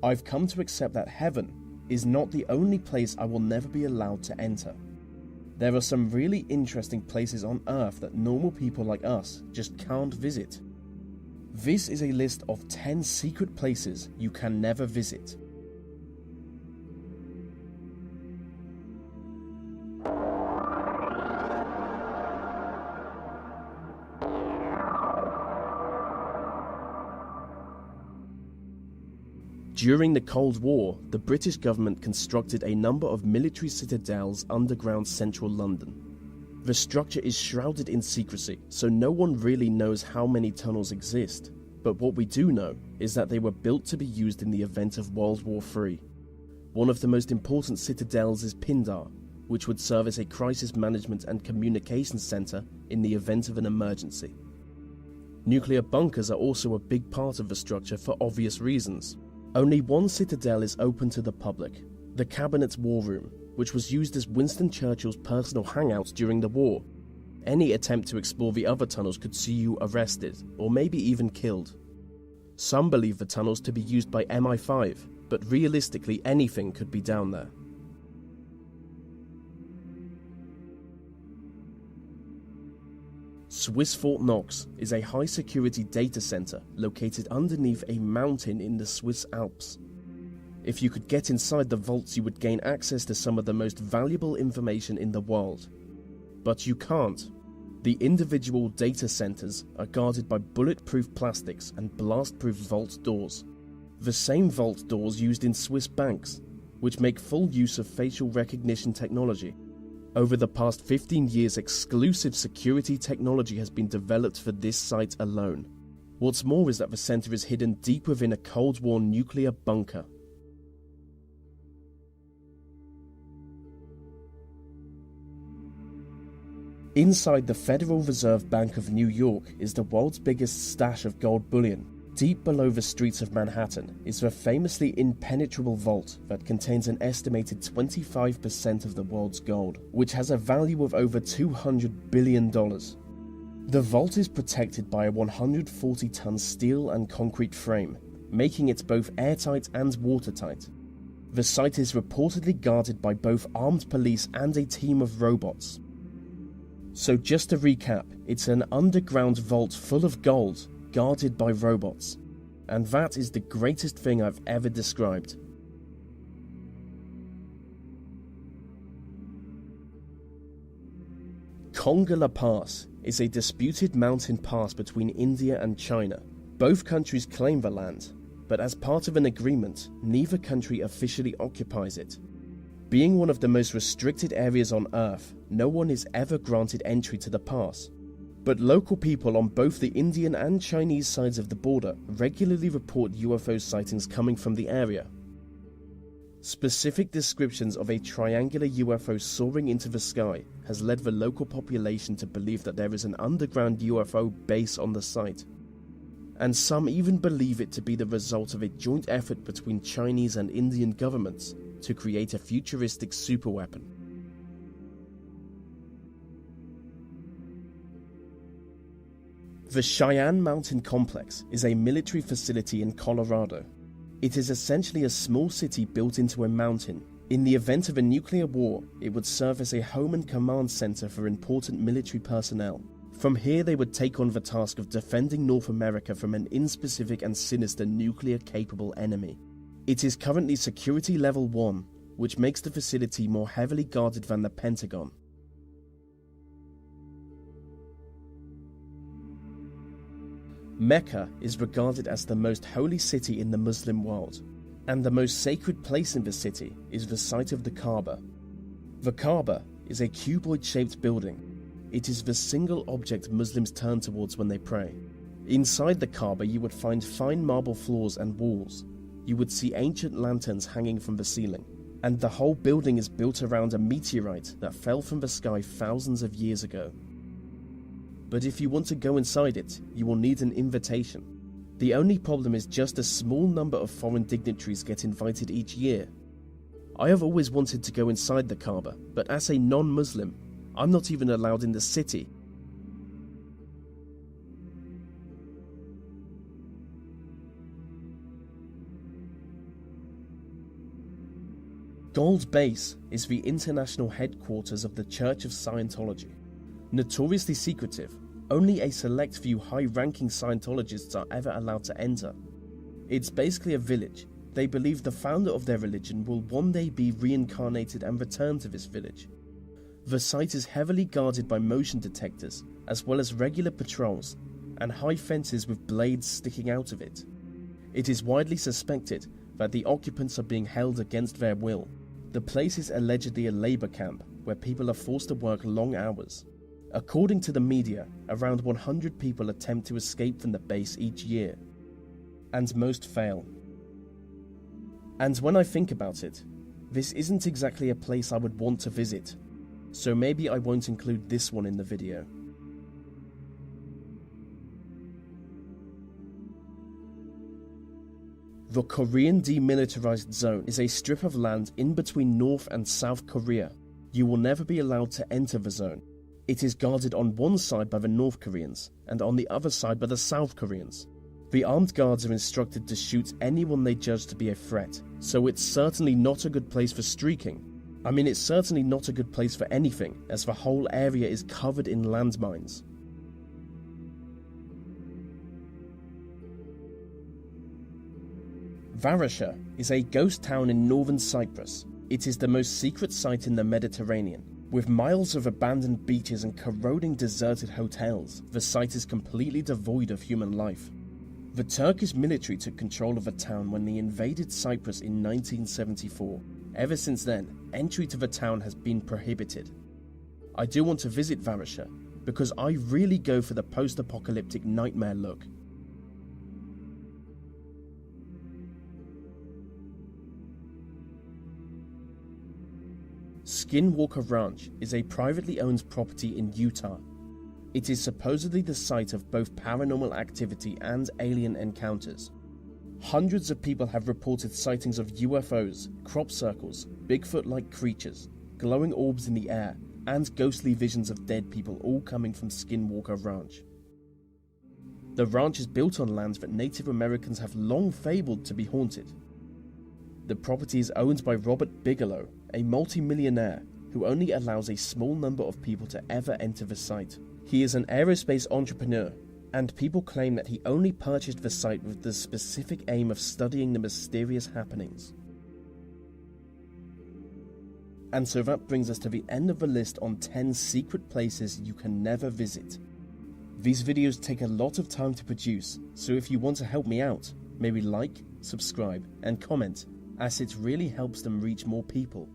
I've come to accept that heaven is not the only place I will never be allowed to enter. There are some really interesting places on Earth that normal people like us just can't visit. This is a list of 10 secret places you can never visit. During the Cold War, the British government constructed a number of military citadels underground central London. The structure is shrouded in secrecy, so no one really knows how many tunnels exist, but what we do know is that they were built to be used in the event of World War III. One of the most important citadels is Pindar, which would serve as a crisis management and communications centre in the event of an emergency. Nuclear bunkers are also a big part of the structure for obvious reasons. Only one citadel is open to the public, the Cabinet's War Room, which was used as Winston Churchill's personal hangout during the war. Any attempt to explore the other tunnels could see you arrested, or maybe even killed. Some believe the tunnels to be used by MI5, but realistically anything could be down there. Swiss Fort Knox is a high-security data center located underneath a mountain in the Swiss Alps. If you could get inside the vaults, you would gain access to some of the most valuable information in the world. But you can't. The individual data centers are guarded by bulletproof plastics and blast-proof vault doors. The same vault doors used in Swiss banks, which make full use of facial recognition technology. Over the past 15 years, exclusive security technology has been developed for this site alone. What's more is that the center is hidden deep within a Cold War nuclear bunker. Inside the Federal Reserve Bank of New York is the world's biggest stash of gold bullion. Deep below the streets of Manhattan is the famously impenetrable vault that contains an estimated 25% of the world's gold, which has a value of over $200 billion. The vault is protected by a 140-ton steel and concrete frame, making it both airtight and watertight. The site is reportedly guarded by both armed police and a team of robots. So just to recap, it's an underground vault full of gold, guarded by robots. And that is the greatest thing I've ever described. Konga La Pass is a disputed mountain pass between India and China. Both countries claim the land, but as part of an agreement, neither country officially occupies it. Being one of the most restricted areas on Earth, no one is ever granted entry to the pass. But local people on both the Indian and Chinese sides of the border regularly report UFO sightings coming from the area. Specific descriptions of a triangular UFO soaring into the sky has led the local population to believe that there is an underground UFO base on the site. And some even believe it to be the result of a joint effort between Chinese and Indian governments to create a futuristic superweapon. The Cheyenne Mountain Complex is a military facility in Colorado. It is essentially a small city built into a mountain. In the event of a nuclear war, it would serve as a home and command center for important military personnel. From here, they would take on the task of defending North America from an inspecific and sinister nuclear-capable enemy. It is currently Security Level 1, which makes the facility more heavily guarded than the Pentagon. Mecca is regarded as the most holy city in the Muslim world, and the most sacred place in the city is the site of the Kaaba. The Kaaba is a cuboid-shaped building. It is the single object Muslims turn towards when they pray. Inside the Kaaba, you would find fine marble floors and walls. You would see ancient lanterns hanging from the ceiling, and the whole building is built around a meteorite that fell from the sky thousands of years ago. But if you want to go inside it, you will need an invitation. The only problem is just a small number of foreign dignitaries get invited each year. I have always wanted to go inside the Kaaba, but as a non-Muslim, I'm not even allowed in the city. Gold Base is the international headquarters of the Church of Scientology. Notoriously secretive, only a select few high-ranking Scientologists are ever allowed to enter. It's basically a village. They believe the founder of their religion will one day be reincarnated and return to this village. The site is heavily guarded by motion detectors, as well as regular patrols, and high fences with blades sticking out of it. It is widely suspected that the occupants are being held against their will. The place is allegedly a labour camp, where people are forced to work long hours. According to the media, around 100 people attempt to escape from the base each year, and most fail. And when I think about it, this isn't exactly a place I would want to visit, so maybe I won't include this one in the video. The Korean Demilitarized Zone is a strip of land in between North and South Korea. You will never be allowed to enter the zone. It is guarded on one side by the North Koreans and on the other side by the South Koreans. The armed guards are instructed to shoot anyone they judge to be a threat, so it's certainly not a good place for streaking. I mean, it's certainly not a good place for anything, as the whole area is covered in landmines. Varasha is a ghost town in northern Cyprus. It is the most secret site in the Mediterranean. With miles of abandoned beaches and corroding deserted hotels, the site is completely devoid of human life. The Turkish military took control of the town when they invaded Cyprus in 1974. Ever since then, entry to the town has been prohibited. I do want to visit Varasha, because I really go for the post-apocalyptic nightmare look. Skinwalker Ranch is a privately owned property in Utah. It is supposedly the site of both paranormal activity and alien encounters. Hundreds of people have reported sightings of UFOs, crop circles, Bigfoot-like creatures, glowing orbs in the air, and ghostly visions of dead people, all coming from Skinwalker Ranch. The ranch is built on land that Native Americans have long fabled to be haunted. The property is owned by Robert Bigelow, a multi-millionaire who only allows a small number of people to ever enter the site. He is an aerospace entrepreneur, and people claim that he only purchased the site with the specific aim of studying the mysterious happenings. And so that brings us to the end of the list on 10 secret places you can never visit. These videos take a lot of time to produce, so if you want to help me out, maybe like, subscribe, and comment, as it really helps them reach more people.